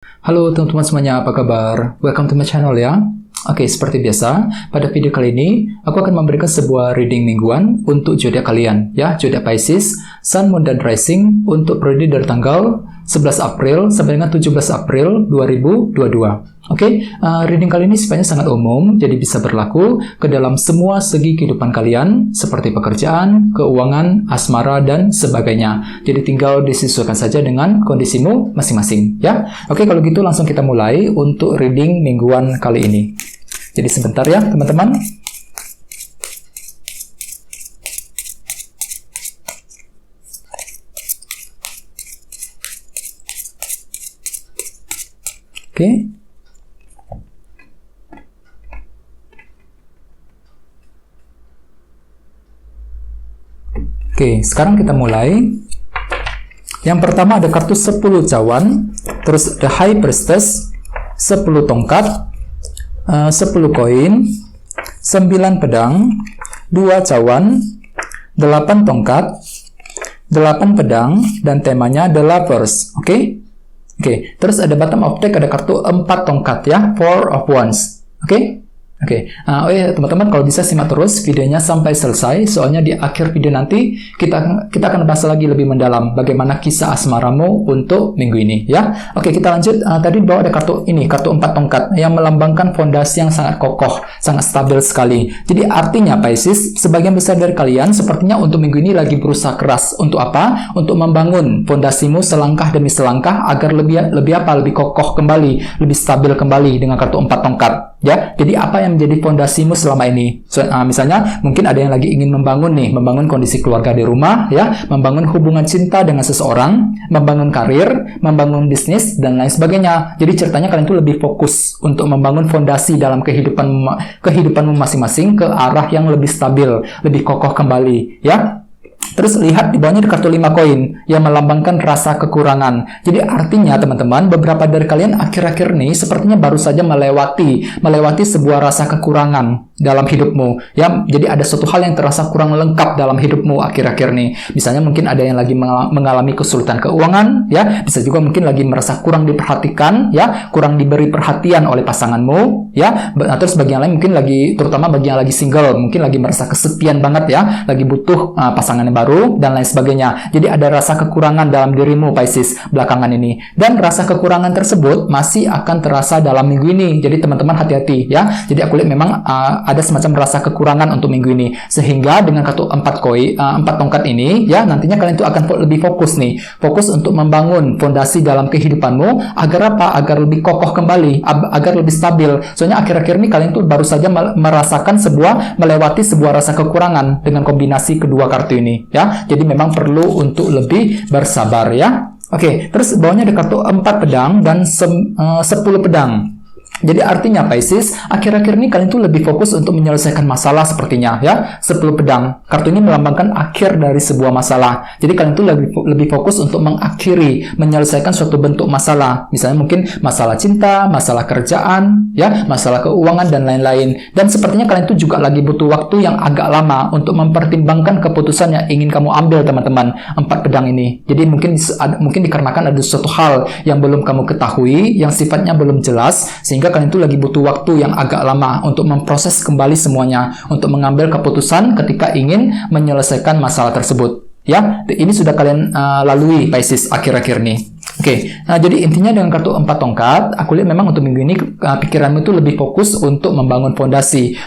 Halo teman-teman semuanya, apa kabar? Welcome to my channel ya. Oke, seperti biasa, pada video kali ini, aku akan memberikan sebuah reading mingguan untuk zodiak kalian, ya, zodiak Pisces, Sun, Moon, dan Rising untuk periode dari tanggal 11 April sampai dengan 17 April 2022. Oke, reading kali ini sifatnya sangat umum, jadi bisa berlaku ke dalam semua segi kehidupan kalian, seperti pekerjaan, keuangan, asmara, dan sebagainya. Jadi tinggal disesuaikan saja dengan kondisimu masing-masing, ya. Oke, kalau gitu langsung kita mulai untuk reading mingguan kali ini. Jadi sebentar ya, teman-teman. Oke. Oke, sekarang kita mulai. Yang pertama ada kartu 10 cawan, terus The High Priestess, 10 tongkat, 10 koin, 9 pedang, 2 cawan, 8 tongkat, 8 pedang, dan temanya The Lovers. Oke? Oke, terus ada bottom of deck, ada kartu 4 tongkat ya, 4 of Wands. Oke? Oke, oh ya teman-teman, kalau bisa simak terus videonya sampai selesai, soalnya di akhir video nanti kita akan bahas lagi lebih mendalam bagaimana kisah asmaramu untuk minggu ini ya. Oke, kita lanjut. Tadi bawa ada kartu ini, kartu 4 tongkat yang melambangkan fondasi yang sangat kokoh, sangat stabil sekali. Jadi artinya Pisces, sebagian besar dari kalian sepertinya untuk minggu ini lagi berusaha keras untuk apa? Untuk membangun fondasimu selangkah demi selangkah agar lebih kokoh kembali, lebih stabil kembali dengan kartu 4 tongkat. Ya, jadi apa yang menjadi fondasimu selama ini? Misalnya, mungkin ada yang lagi ingin membangun kondisi keluarga di rumah, ya, membangun hubungan cinta dengan seseorang, membangun karir, membangun bisnis, dan lain sebagainya. Jadi ceritanya kalian itu lebih fokus untuk membangun fondasi dalam kehidupanmu masing-masing ke arah yang lebih stabil, lebih kokoh kembali, ya. Terus lihat di bawahnya di kartu 5 koin yang melambangkan rasa kekurangan. Jadi artinya teman-teman, beberapa dari kalian akhir-akhir ini sepertinya baru saja melewati sebuah rasa kekurangan dalam hidupmu. Ya, jadi ada suatu hal yang terasa kurang lengkap dalam hidupmu akhir-akhir ini. Misalnya mungkin ada yang lagi mengalami kesulitan keuangan, ya. Bisa juga mungkin lagi merasa kurang diperhatikan, ya, kurang diberi perhatian oleh pasanganmu, ya. Terus bagi yang lain mungkin terutama bagi yang lagi single, mungkin lagi merasa kesepian banget ya, lagi butuh pasangan yang baru dan lain sebagainya. Jadi ada rasa kekurangan dalam dirimu Pisces belakangan ini, dan rasa kekurangan tersebut masih akan terasa dalam minggu ini. Jadi teman-teman hati-hati ya. Jadi aku lihat memang ada semacam rasa kekurangan untuk minggu ini, sehingga dengan kartu 4 tongkat ini ya, nantinya kalian itu akan lebih fokus untuk membangun fondasi dalam kehidupanmu agar apa? Agar lebih kokoh kembali, agar lebih stabil. Soalnya akhir-akhir ini kalian tuh baru saja merasakan melewati sebuah rasa kekurangan dengan kombinasi kedua kartu ini. Ya, jadi memang perlu untuk lebih bersabar ya. Oke, terus bawahnya ada kartu 4 pedang dan 10 pedang. Jadi artinya Pisces, akhir-akhir ini kalian tuh lebih fokus untuk menyelesaikan masalah sepertinya ya. 10 pedang. Kartu ini melambangkan akhir dari sebuah masalah. Jadi kalian tuh lebih fokus untuk menyelesaikan suatu bentuk masalah. Misalnya mungkin masalah cinta, masalah kerjaan, ya, masalah keuangan dan lain-lain. Dan sepertinya kalian tuh juga lagi butuh waktu yang agak lama untuk mempertimbangkan keputusan yang ingin kamu ambil, teman-teman. 4 pedang ini. Jadi mungkin dikarenakan ada suatu hal yang belum kamu ketahui, yang sifatnya belum jelas, sehingga kalian itu lagi butuh waktu yang agak lama untuk memproses kembali semuanya, untuk mengambil keputusan ketika ingin menyelesaikan masalah tersebut. Ya, ini sudah kalian lalui Pisces akhir-akhir ini. Oke, nah jadi intinya dengan kartu 4 tongkat, aku lihat memang untuk minggu ini pikiranmu itu lebih fokus untuk membangun fondasi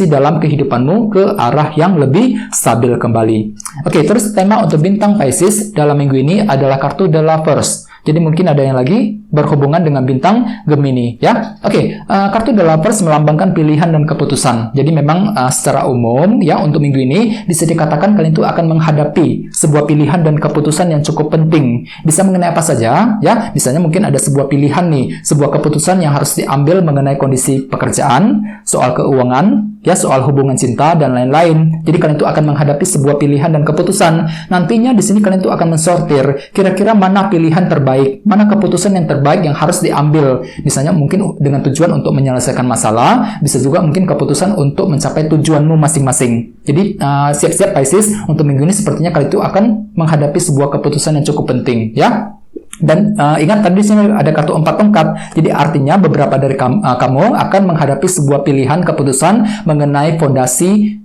dalam kehidupanmu ke arah yang lebih stabil kembali. Oke, terus tema untuk bintang Pisces dalam minggu ini adalah kartu The Lovers. Jadi mungkin ada yang lagi berhubungan dengan bintang Gemini, ya. Oke, kartu The Lovers melambangkan pilihan dan keputusan. Jadi memang secara umum, ya, untuk minggu ini bisa dikatakan kalian itu akan menghadapi sebuah pilihan dan keputusan yang cukup penting. Bisa mengenai apa saja, ya. Misalnya mungkin ada sebuah pilihan nih, sebuah keputusan yang harus diambil mengenai kondisi pekerjaan, soal keuangan, ya, soal hubungan cinta dan lain-lain. Jadi kalian itu akan menghadapi sebuah pilihan dan keputusan. Nantinya di sini kalian itu akan mensortir kira-kira mana pilihan terbaik, mana keputusan yang terbaik yang harus diambil. Misalnya mungkin dengan tujuan untuk menyelesaikan masalah, bisa juga mungkin keputusan untuk mencapai tujuanmu masing-masing. Jadi siap-siap Pisces, untuk minggu ini sepertinya kalian itu akan menghadapi sebuah keputusan yang cukup penting, ya. Dan ingat tadi di sini ada kartu 4 tongkat. Jadi artinya beberapa dari kamu akan menghadapi sebuah pilihan keputusan mengenai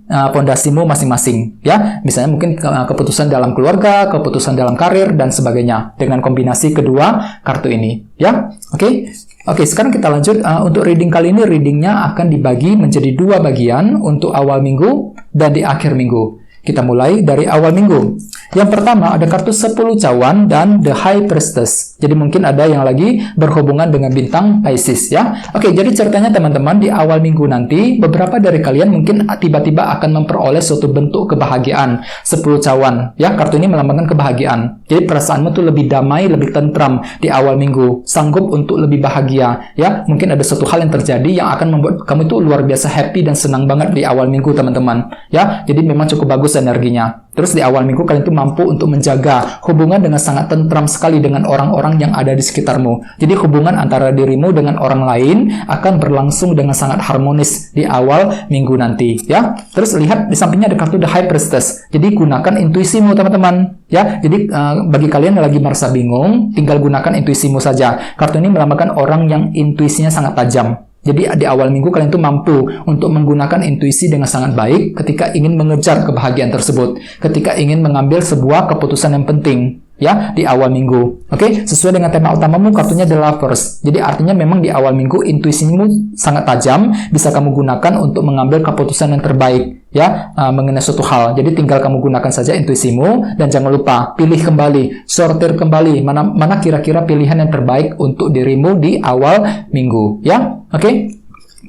fondasimu masing-masing, ya. Misalnya mungkin keputusan dalam keluarga, keputusan dalam karir dan sebagainya dengan kombinasi kedua kartu ini, ya. Oke, sekarang kita lanjut. Untuk reading kali ini, readingnya akan dibagi menjadi 2 bagian untuk awal minggu dan di akhir minggu. Kita mulai dari awal minggu. Yang pertama ada kartu 10 cawan dan The High Priestess. Jadi mungkin ada yang lagi berhubungan dengan bintang Pisces, ya. Oke, jadi ceritanya teman-teman, di awal minggu nanti beberapa dari kalian mungkin tiba-tiba akan memperoleh suatu bentuk kebahagiaan. 10 cawan, ya. Kartu ini melambangkan kebahagiaan. Jadi perasaanmu tuh lebih damai, lebih tentram di awal minggu, sanggup untuk lebih bahagia, ya. Mungkin ada suatu hal yang terjadi yang akan membuat kamu itu luar biasa happy dan senang banget di awal minggu, teman-teman, ya. Jadi memang cukup bagus energinya. Terus di awal minggu kalian itu mampu untuk menjaga hubungan dengan sangat tentram sekali dengan orang-orang yang ada di sekitarmu. Jadi hubungan antara dirimu dengan orang lain akan berlangsung dengan sangat harmonis di awal minggu nanti, ya. Terus lihat di sampingnya ada kartu The High Priestess. Jadi gunakan intuisimu, teman-teman, ya. Jadi bagi kalian yang lagi merasa bingung, tinggal gunakan intuisimu saja. Kartu ini melambangkan orang yang intuisinya sangat tajam. Jadi di awal minggu kalian tuh mampu untuk menggunakan intuisi dengan sangat baik ketika ingin mengejar kebahagiaan tersebut, ketika ingin mengambil sebuah keputusan yang penting, ya, di awal minggu. Oke, sesuai dengan tema utamamu, kartunya The Lovers. Jadi artinya memang di awal minggu intuisimu sangat tajam, bisa kamu gunakan untuk mengambil keputusan yang terbaik, ya, mengenai suatu hal. Jadi tinggal kamu gunakan saja intuisimu dan jangan lupa pilih kembali, sortir kembali mana kira-kira pilihan yang terbaik untuk dirimu di awal minggu, ya. Oke.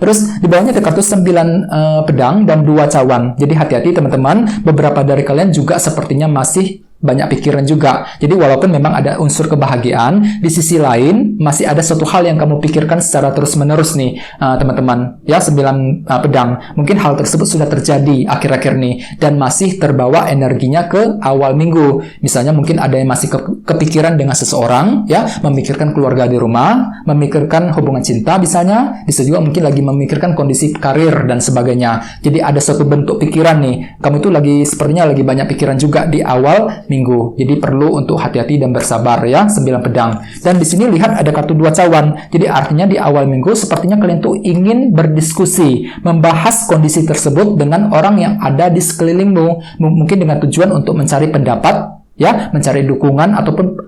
Terus di bawahnya ada kartu 9 pedang dan 2 cawan. Jadi hati-hati teman-teman, beberapa dari kalian juga sepertinya masih banyak pikiran juga. Jadi walaupun memang ada unsur kebahagiaan, di sisi lain masih ada suatu hal yang kamu pikirkan secara terus-menerus nih, teman-teman. Ya, 9 pedang. Mungkin hal tersebut sudah terjadi akhir-akhir nih dan masih terbawa energinya ke awal minggu. Misalnya mungkin ada yang masih kepikiran dengan seseorang, ya, memikirkan keluarga di rumah, memikirkan hubungan cinta misalnya, bisa juga mungkin lagi memikirkan kondisi karir dan sebagainya. Jadi ada suatu bentuk pikiran nih. Kamu tuh sepertinya lagi banyak pikiran juga di awal minggu. Jadi perlu untuk hati-hati dan bersabar, ya, 9 pedang. Dan di sini lihat ada kartu 2 cawan. Jadi artinya di awal minggu sepertinya kalian tuh ingin berdiskusi, membahas kondisi tersebut dengan orang yang ada di sekelilingmu, mungkin dengan tujuan untuk mencari pendapat, ya, mencari dukungan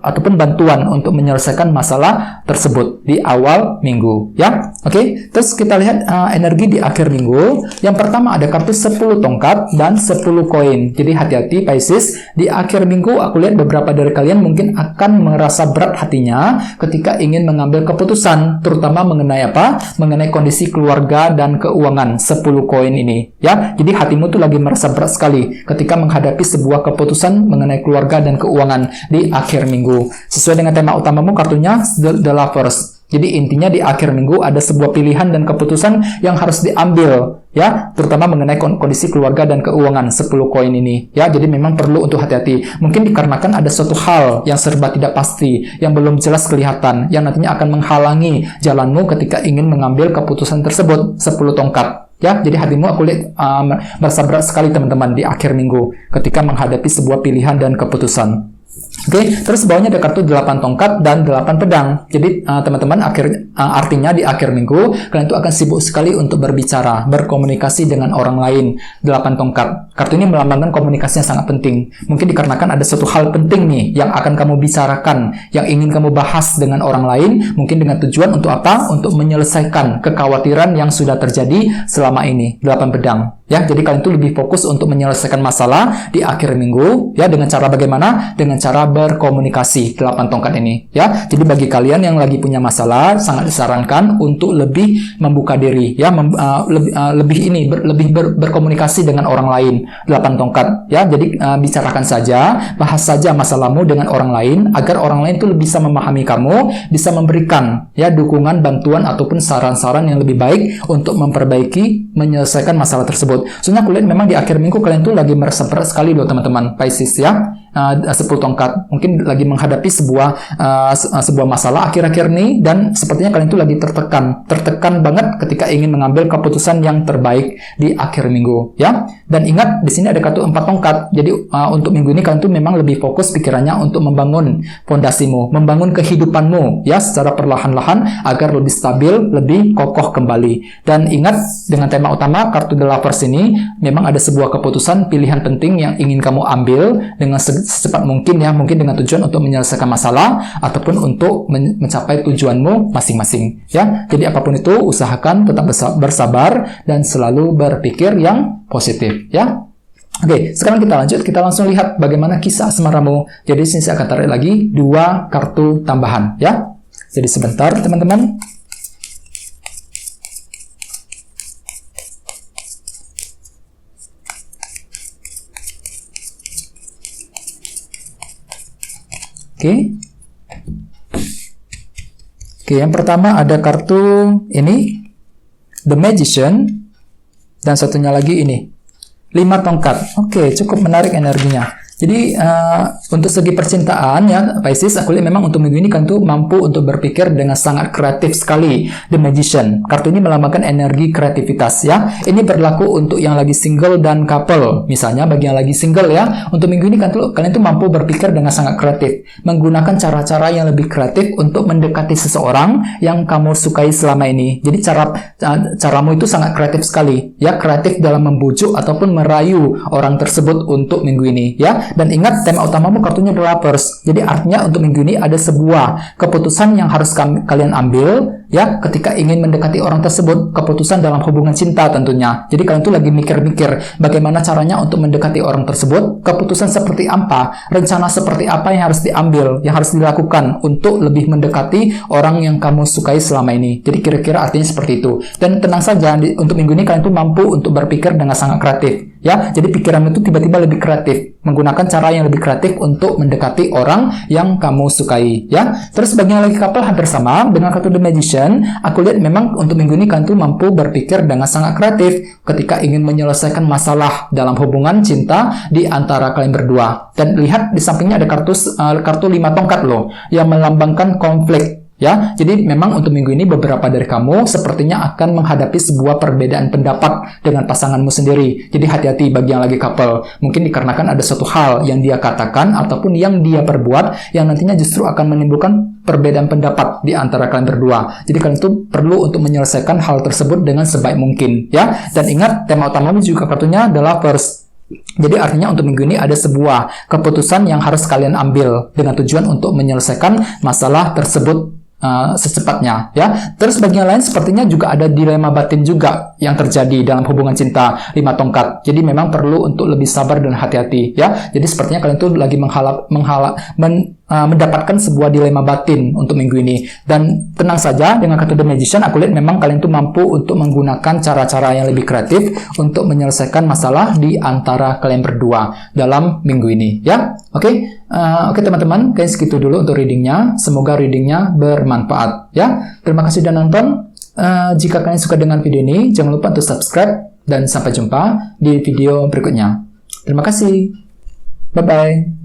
ataupun bantuan untuk menyelesaikan masalah tersebut di awal minggu, ya. Oke, terus kita lihat energi di akhir minggu. Yang pertama ada kartu 10 tongkat dan 10 koin. Jadi hati-hati Pisces, di akhir minggu aku lihat beberapa dari kalian mungkin akan merasa berat hatinya ketika ingin mengambil keputusan, terutama mengenai apa? Mengenai kondisi keluarga dan keuangan. 10 koin ini, ya. Jadi hatimu tuh lagi merasa berat sekali ketika menghadapi sebuah keputusan mengenai keluarga dan keuangan di akhir minggu. Sesuai dengan tema utamamu, kartunya The Lovers. Jadi intinya di akhir minggu ada sebuah pilihan dan keputusan yang harus diambil, ya, terutama mengenai kondisi keluarga dan keuangan. 10 koin ini, ya. Jadi memang perlu untuk hati-hati. Mungkin dikarenakan ada suatu hal yang serba tidak pasti, yang belum jelas kelihatan, yang nantinya akan menghalangi jalanmu ketika ingin mengambil keputusan tersebut. 10 tongkat. Ya, jadi hatimu aku lihat merasa berat sekali teman-teman di akhir minggu ketika menghadapi sebuah pilihan dan keputusan. Oke, terus bawahnya ada kartu 8 tongkat dan 8 pedang. Jadi teman-teman, artinya di akhir minggu kalian itu akan sibuk sekali untuk berbicara, berkomunikasi dengan orang lain. 8 tongkat. Kartu ini melambangkan komunikasi yang sangat penting. Mungkin dikarenakan ada suatu hal penting nih yang akan kamu bicarakan, yang ingin kamu bahas dengan orang lain, mungkin dengan tujuan untuk apa? Untuk menyelesaikan kekhawatiran yang sudah terjadi selama ini. 8 pedang. Ya, jadi kalian itu lebih fokus untuk menyelesaikan masalah di akhir minggu, ya, dengan cara bagaimana? Dengan cara berkomunikasi. 8 tongkat ini, ya. Jadi bagi kalian yang lagi punya masalah, sangat disarankan untuk lebih membuka diri, ya, lebih berkomunikasi dengan orang lain. 8 tongkat, ya. Jadi bicarakan saja, bahas saja masalahmu dengan orang lain agar orang lain itu bisa memahami kamu, bisa memberikan, ya, dukungan, bantuan ataupun saran-saran yang lebih baik untuk memperbaiki, menyelesaikan masalah tersebut. Soalnya aku lihat memang di akhir minggu kalian tuh lagi merasa berat sekali loh teman-teman Pisces, ya. 10 tongkat. Mungkin lagi menghadapi sebuah masalah akhir-akhir ini, dan sepertinya kalian itu lagi tertekan banget ketika ingin mengambil keputusan yang terbaik di akhir minggu, ya. Dan ingat, di sini ada kartu 4 tongkat. Jadi untuk minggu ini kalian tuh memang lebih fokus pikirannya untuk membangun fondasimu, membangun kehidupanmu, ya, secara perlahan-lahan agar lebih stabil, lebih kokoh kembali. Dan ingat, dengan tema utama kartu The Lovers ini, memang ada sebuah keputusan pilihan penting yang ingin kamu ambil dengan secepat mungkin, ya, mungkin dengan tujuan untuk menyelesaikan masalah ataupun untuk mencapai tujuanmu masing-masing, ya. Jadi apapun itu, usahakan tetap bersabar dan selalu berpikir yang positif, ya. Oke, sekarang kita lanjut, kita langsung lihat bagaimana kisah asmaramu. Jadi sini saya akan tarik lagi 2 kartu tambahan, ya. Jadi sebentar teman-teman. Oke, yang pertama ada kartu ini, The Magician, dan satunya lagi ini, 5 tongkat. Oke, cukup menarik energinya. Jadi untuk segi percintaan, ya Pisces, aku lihat memang untuk minggu ini kan tuh mampu untuk berpikir dengan sangat kreatif sekali. The Magician, kartu ini melambangkan energi kreativitas, ya. Ini berlaku untuk yang lagi single dan couple. Misalnya bagi yang lagi single, ya, untuk minggu ini kan tuh kalian tuh mampu berpikir dengan sangat kreatif, menggunakan cara-cara yang lebih kreatif untuk mendekati seseorang yang kamu sukai selama ini. Jadi caramu itu sangat kreatif sekali, ya, kreatif dalam membujuk ataupun merayu orang tersebut untuk minggu ini, ya. Dan ingat, tema utamamu kartunya The Lovers. Jadi artinya untuk minggu ini ada sebuah keputusan yang harus kalian ambil, ya, ketika ingin mendekati orang tersebut. Keputusan dalam hubungan cinta tentunya. Jadi kalian tuh lagi mikir-mikir bagaimana caranya untuk mendekati orang tersebut, keputusan seperti apa, rencana seperti apa yang harus diambil, yang harus dilakukan untuk lebih mendekati orang yang kamu sukai selama ini. Jadi kira-kira artinya seperti itu. Dan tenang saja, untuk minggu ini kalian tuh mampu untuk berpikir dengan sangat kreatif, ya. Jadi pikiranmu itu tiba-tiba lebih kreatif, menggunakan cara yang lebih kreatif untuk mendekati orang yang kamu sukai, ya. Terus bagi yang lagi couple hampir sama dengan kartu The Magician. Aku lihat memang untuk minggu ini kalian tuh mampu berpikir dengan sangat kreatif ketika ingin menyelesaikan masalah dalam hubungan cinta di antara kalian berdua. Dan lihat di sampingnya ada kartu 5 tongkat loh, yang melambangkan konflik, ya. Jadi memang untuk minggu ini beberapa dari kamu sepertinya akan menghadapi sebuah perbedaan pendapat dengan pasanganmu sendiri. Jadi hati-hati bagi yang lagi couple. Mungkin dikarenakan ada suatu hal yang dia katakan ataupun yang dia perbuat yang nantinya justru akan menimbulkan perbedaan pendapat di antara kalian berdua. Jadi kalian tuh perlu untuk menyelesaikan hal tersebut dengan sebaik mungkin, ya. Dan ingat, tema utamamu juga kartunya The Lovers. Jadi artinya untuk minggu ini ada sebuah keputusan yang harus kalian ambil dengan tujuan untuk menyelesaikan masalah tersebut secepatnya, ya. Terus bagi yang lain sepertinya juga ada dilema batin juga yang terjadi dalam hubungan cinta 5 tongkat. Jadi memang perlu untuk lebih sabar dan hati-hati, ya. Jadi sepertinya kalian tuh lagi mendapatkan sebuah dilema batin untuk minggu ini. Dan tenang saja, dengan kartu The Magician aku lihat memang kalian tuh mampu untuk menggunakan cara-cara yang lebih kreatif untuk menyelesaikan masalah di antara kalian berdua dalam minggu ini, ya. Oke, teman-teman, kayaknya segitu dulu untuk readingnya. Semoga readingnya bermanfaat, ya. Terima kasih sudah nonton. Jika kalian suka dengan video ini, jangan lupa untuk subscribe dan sampai jumpa di video berikutnya. Terima kasih. Bye-bye.